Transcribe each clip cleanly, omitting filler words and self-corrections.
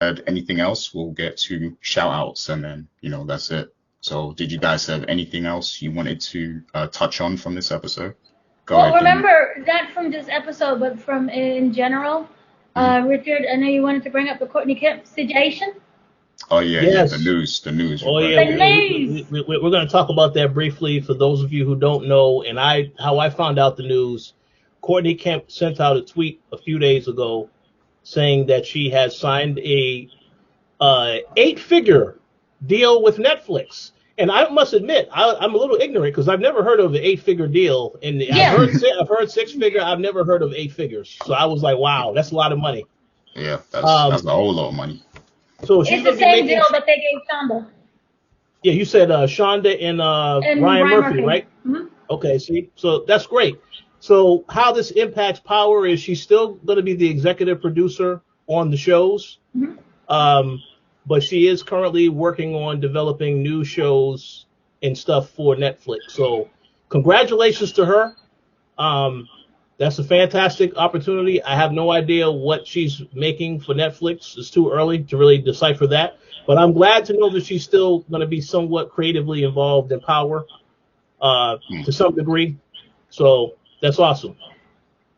had anything else, we'll get to shout outs and then, that's it. So did you guys have anything else you wanted to touch on from this episode? Go Well, ahead, remember, not from this episode, but from in general, Richard, I know you wanted to bring up the Courtney Kemp situation. Oh, yeah, Yes. the news. Oh, right. yeah, The news. we're going to talk about that briefly for those of you who don't know. And how I found out the news, Courtney Kemp sent out a tweet a few days ago saying that she has signed a 8-figure deal with Netflix. And I must admit, I'm a little ignorant because I've never heard of an 8-figure deal. And Yeah. I've heard 6-figure. I've never heard of 8 figures. So I was like, wow, that's a lot of money. Yeah, that's a whole lot of money. So It's the same deal that they gave Shonda. Yeah, you said Shonda and Ryan Murphy, right? Mm-hmm. Okay, see, so that's great. So how this impacts Power is she's still going to be the executive producer on the shows, but she is currently working on developing new shows and stuff for Netflix. So congratulations to her. That's a fantastic opportunity. I have no idea what she's making for Netflix. It's too early to really decipher that. But I'm glad to know that she's still going to be somewhat creatively involved in Power to some degree. So that's awesome.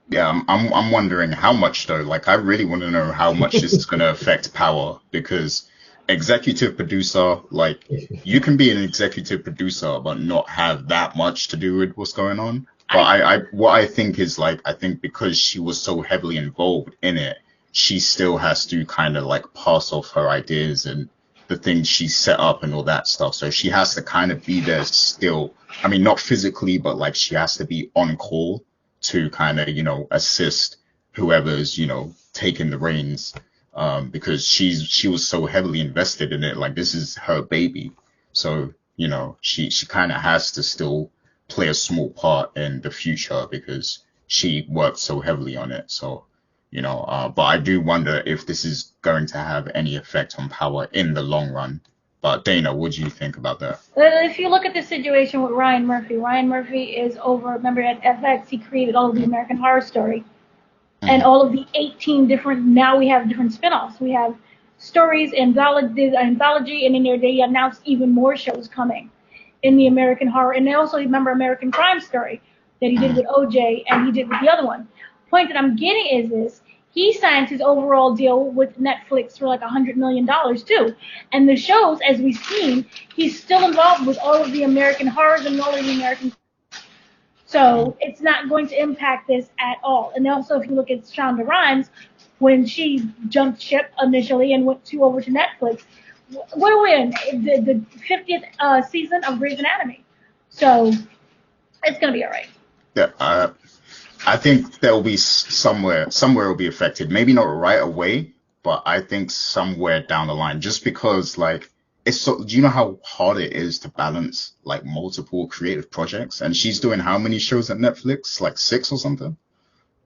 Yeah, I'm wondering how much though. Like, I really want to know how much this is going to affect Power, because executive producer, like, you can be an executive producer but not have that much to do with what's going on. But what I think is, like, I think because she was so heavily involved in it, she still has to kind of like pass off her ideas and the things she set up and all that stuff. So she has to kind of be there still. I mean, not physically, but like she has to be on call to kind of, assist whoever's, taking the reins, because she was so heavily invested in it. Like, this is her baby. So, she kind of has to still play a small part in the future because she worked so heavily on it. So, but I do wonder if this is going to have any effect on Power in the long run. But Dana, what do you think about that? Well, if you look at the situation with Ryan Murphy is over. Remember at FX, he created all of the American Horror Story and all of the 18 different. Now we have different spinoffs. We have stories, anthology, and in there they announced even more shows coming in the American Horror. And they also remember American Crime Story that he did with OJ and he did with the other one. Point that I'm getting is this: he signed his overall deal with Netflix for like $100 million too. And the shows, as we've seen, he's still involved with all of the American horrors and all of the American. So it's not going to impact this at all. And also, if you look at Shonda Rhimes, when she jumped ship initially and went over to Netflix, what are we in? The 50th season of Grey's Anatomy. So it's going to be all right. Yeah, I think there'll be somewhere will be affected. Maybe not right away, but I think somewhere down the line, just because, like, it's so, do you know how hard it is to balance like multiple creative projects? And she's doing how many shows at Netflix? Like 6 or something?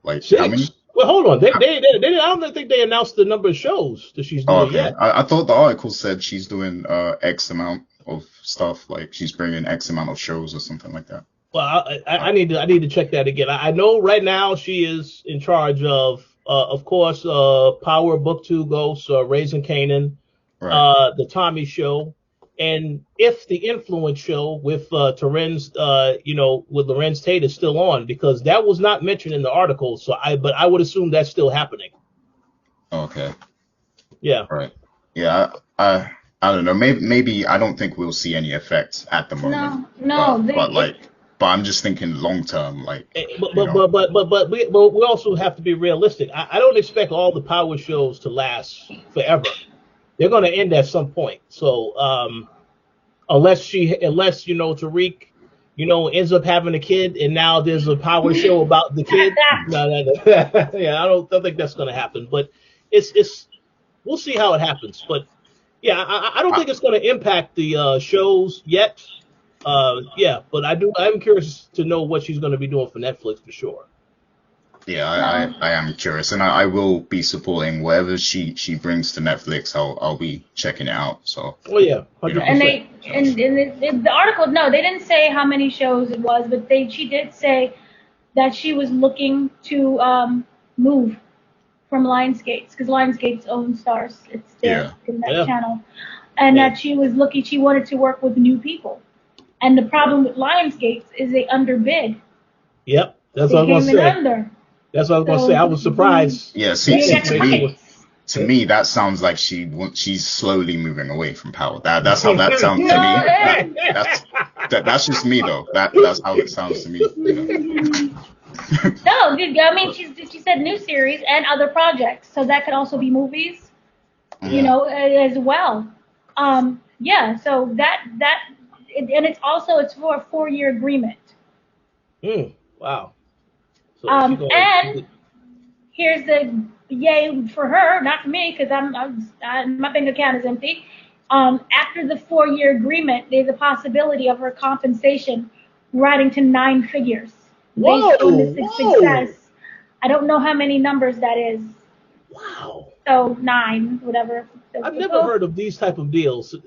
Like 6? How many? Well, hold on. I don't think they announced the number of shows that she's doing yet. I thought the article said she's doing X amount of stuff, like she's bringing X amount of shows or something like that. Well, I need to check that again. I know right now she is in charge of course, Power Book 2 Ghosts, Raising Kanan, right. The Tommy Show, and if the Influence Show with Terrence, with Lorenz Tate is still on, because that was not mentioned in the article. But I would assume that's still happening. Okay. Yeah. Right. Yeah. I don't know. Maybe I don't think we'll see any effects at the moment. No. But I'm just thinking long term, like. But we also have to be realistic. I don't expect all the Power shows to last forever. They're going to end at some point. So unless Tariq, ends up having a kid and now there's a Power show about the kid. No. Yeah, I don't think that's going to happen. But it's we'll see how it happens. But yeah, I don't think it's going to impact the shows yet. But I'm curious to know what she's going to be doing for Netflix for sure. Yeah, I am curious, and I will be supporting whatever she brings to Netflix. I'll be checking it out. So. Oh yeah, 100%. And the article, no, they didn't say how many shows it was, but she did say that she was looking to move from Lionsgate, because Lionsgate's own Stars. It's there in that channel. And that she was looking, she wanted to work with new people. And the problem with Lionsgate is they underbid. Yep, that's what I was going to say. Under. That's what I was going to say. I was surprised. Yeah, see, to me, that sounds like she's slowly moving away from power. That's how that sounds to me. That's just me though. That's how it sounds to me. No, I mean she said new series and other projects, so that could also be movies, as well. So that and it's for a 4-year agreement. Wow. So and here's the yay for her, not for me, because my bank account is empty. After the 4-year agreement, there's a possibility of her compensation rising to 9 figures based on this success. I don't know how many numbers that is. Wow. So 9, whatever. I've never heard of these type of deals. So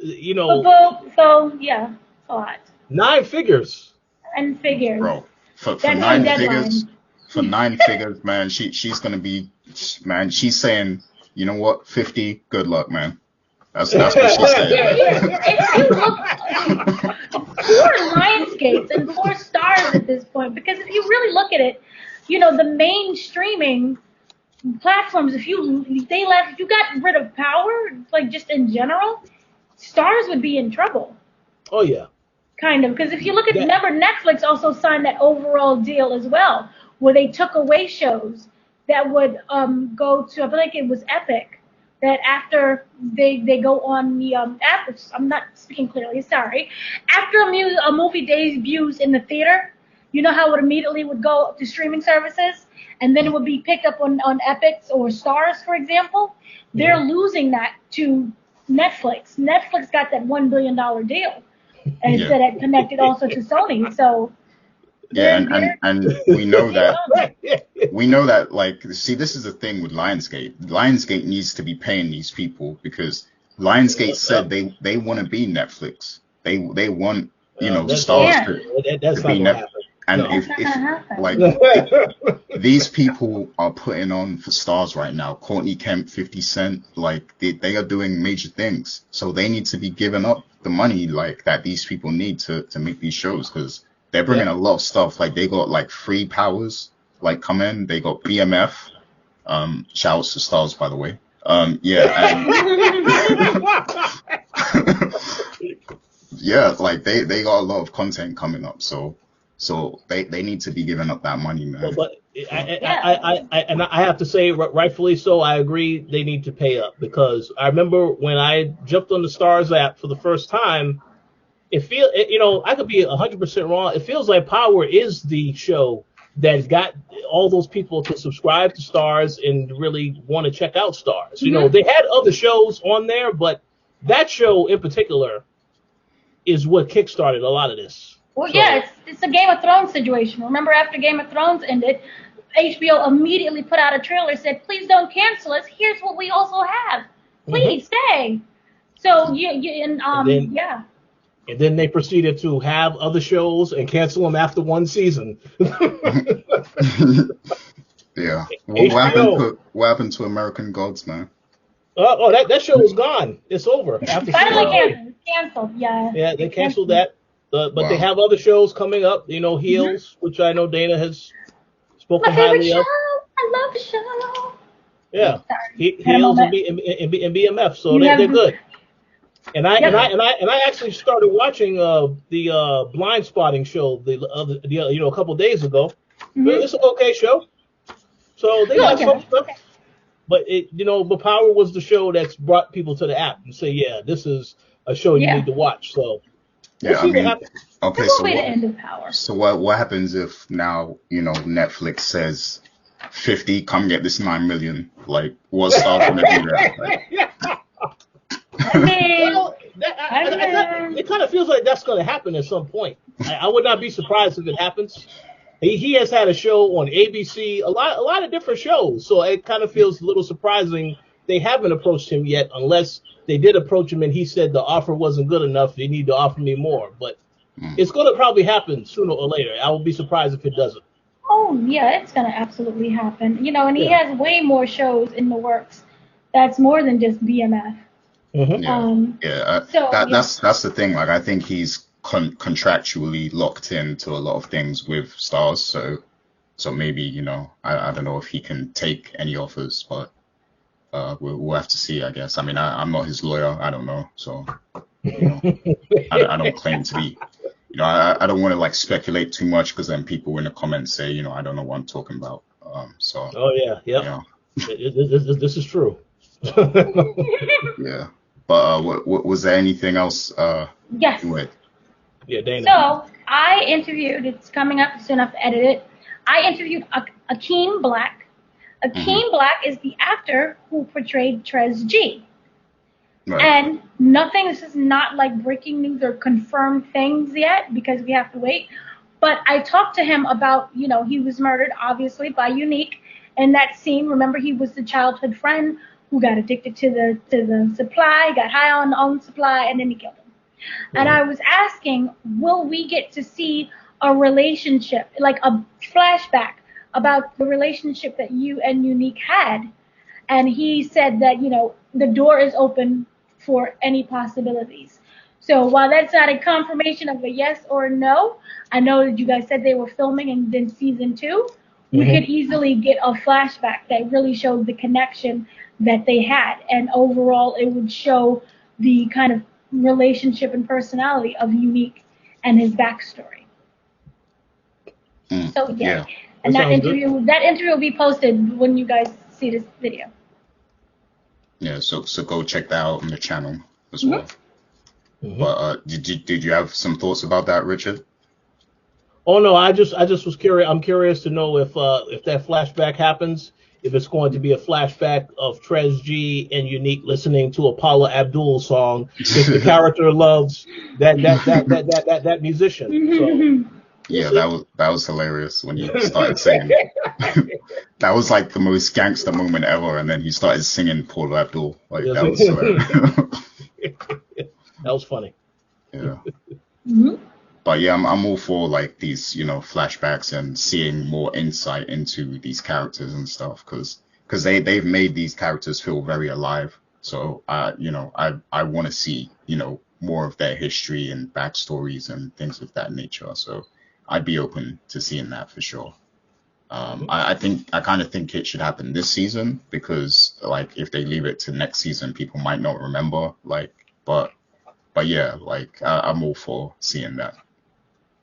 yeah, it's a lot. 9 figures. 9 figures. Bro, for 9 figures. For 9 figures, man, she's gonna be, man. She's saying, you know what, 50. Good luck, man. That's what she's saying. If you look, 4 Lionsgates and 4 Stars at this point, because if you really look at it, the main streaming platforms, if you got rid of Power, like just in general, Stars would be in trouble. Oh yeah. Kind of, because if you look at, remember, Netflix also signed that overall deal as well, where they took away shows that would go to, I think it was Epic, that after they go on the I'm not speaking clearly, sorry. After a movie debuts in the theater, you know how it immediately would go to streaming services, and then it would be picked up on Epic or Stars, for example. They're losing that to Netflix. Netflix got that $1 billion deal, and so that connected also to Sony. So. Yeah, and we know that, like, see, this is the thing with Lionsgate. Lionsgate needs to be paying these people because Lionsgate said they want to be Netflix. They want, Stars to be Netflix. And if these people are putting on for Stars right now, Courtney Kemp, 50 Cent, like they are doing major things. So they need to be giving up the money like that these people need to make these shows, because they're bringing a lot of stuff. Like they got like 3 powers like come in. They got BMF. Shouts to Stars, by the way. Like they got a lot of content coming up. So they need to be giving up that money, man. But I have to say, rightfully so, I agree they need to pay up, because I remember when I jumped on the Stars app for the first time. I could be 100% wrong. It feels like Power is the show that got all those people to subscribe to Stars and really want to check out Stars. Mm-hmm. They had other shows on there, but that show in particular is what kickstarted a lot of this. Well, it's a Game of Thrones situation. Remember, after Game of Thrones ended, HBO immediately put out a trailer, said, "Please don't cancel us. Here's what we also have. Please stay." So And then they proceeded to have other shows and cancel them after one season. Yeah. What happened to American Gods, man? That show was gone. It's over. Finally canceled. Yeah. Yeah, they canceled that. But they have other shows coming up. Heels, which I know Dana has spoken highly of. I love the show. Yeah. Heels and BMF. So they're good. And I actually started watching the Blind Spotting show a couple of days ago. Mm-hmm. It's an okay show. So they got some stuff. But but Power was the show that's brought people to the app and say, this is a show you need to watch. So okay. So what happens if now Netflix says 50, come get this 9 million? Like, what's Star gonna do that? It kind of feels like that's going to happen at some point. I would not be surprised if it happens. He has had a show on ABC, a lot of different shows, so it kind of feels a little surprising they haven't approached him yet, unless they did approach him and he said the offer wasn't good enough, they need to offer me more. But it's going to probably happen sooner or later. I would be surprised if it doesn't. Oh yeah, it's gonna absolutely happen. And he Yeah. has way more shows in the works. That's more than just BMF. Mm-hmm. Yeah, So that yeah. that's the thing. Like I think he's contractually locked into a lot of things with stars. So maybe I don't know if he can take any offers, but we'll have to see. I guess. I mean, I'm not his lawyer. I don't know. So you know, I don't claim to be. I don't want to like speculate too much because then people in the comments say, I don't know what I'm talking about. So Oh yeah, you yep. know, This is true. yeah. But was there anything else? Yes. With Yeah, Dana. So I interviewed. It's coming up soon enough to edit it. I interviewed Akeem Black. Akeem Black is the actor who portrayed Trez G. Right. And nothing, this is not like breaking news or confirmed things yet because we have to wait. But I talked to him about, he was murdered, obviously, by Unique. In that scene, remember, he was the childhood friend who got addicted to the supply, got high on the supply, and then he killed him. And I was asking, will we get to see a relationship, like a flashback about the relationship that you and Unique had? And he said that, the door is open for any possibilities. So while that's not a confirmation of a yes or a no, I know that you guys said they were filming and then season 2. We could easily get a flashback that really showed the connection that they had. And overall, it would show the kind of relationship and personality of Unique and his backstory. So yeah. And that interview will be posted when you guys see this video. Yeah, so go check that out on the channel as well. But did you have some thoughts about that, Richard? Oh no, I just was curious. I'm curious to know if that flashback happens, if it's going to be a flashback of Trez G and Unique listening to a Paula Abdul song because the character loves that musician. So yeah, that was hilarious when he started singing. That was like the most gangster moment ever, and then he started singing Paula Abdul. Like that was hilarious. That was funny. Yeah. But yeah, I'm all for like these, flashbacks and seeing more insight into these characters and stuff, because they've made these characters feel very alive. So I want to see, more of their history and backstories and things of that nature. So I'd be open to seeing that for sure. I kind of think it should happen this season because like if they leave it to next season, people might not remember. Like, but yeah, like I'm all for seeing that.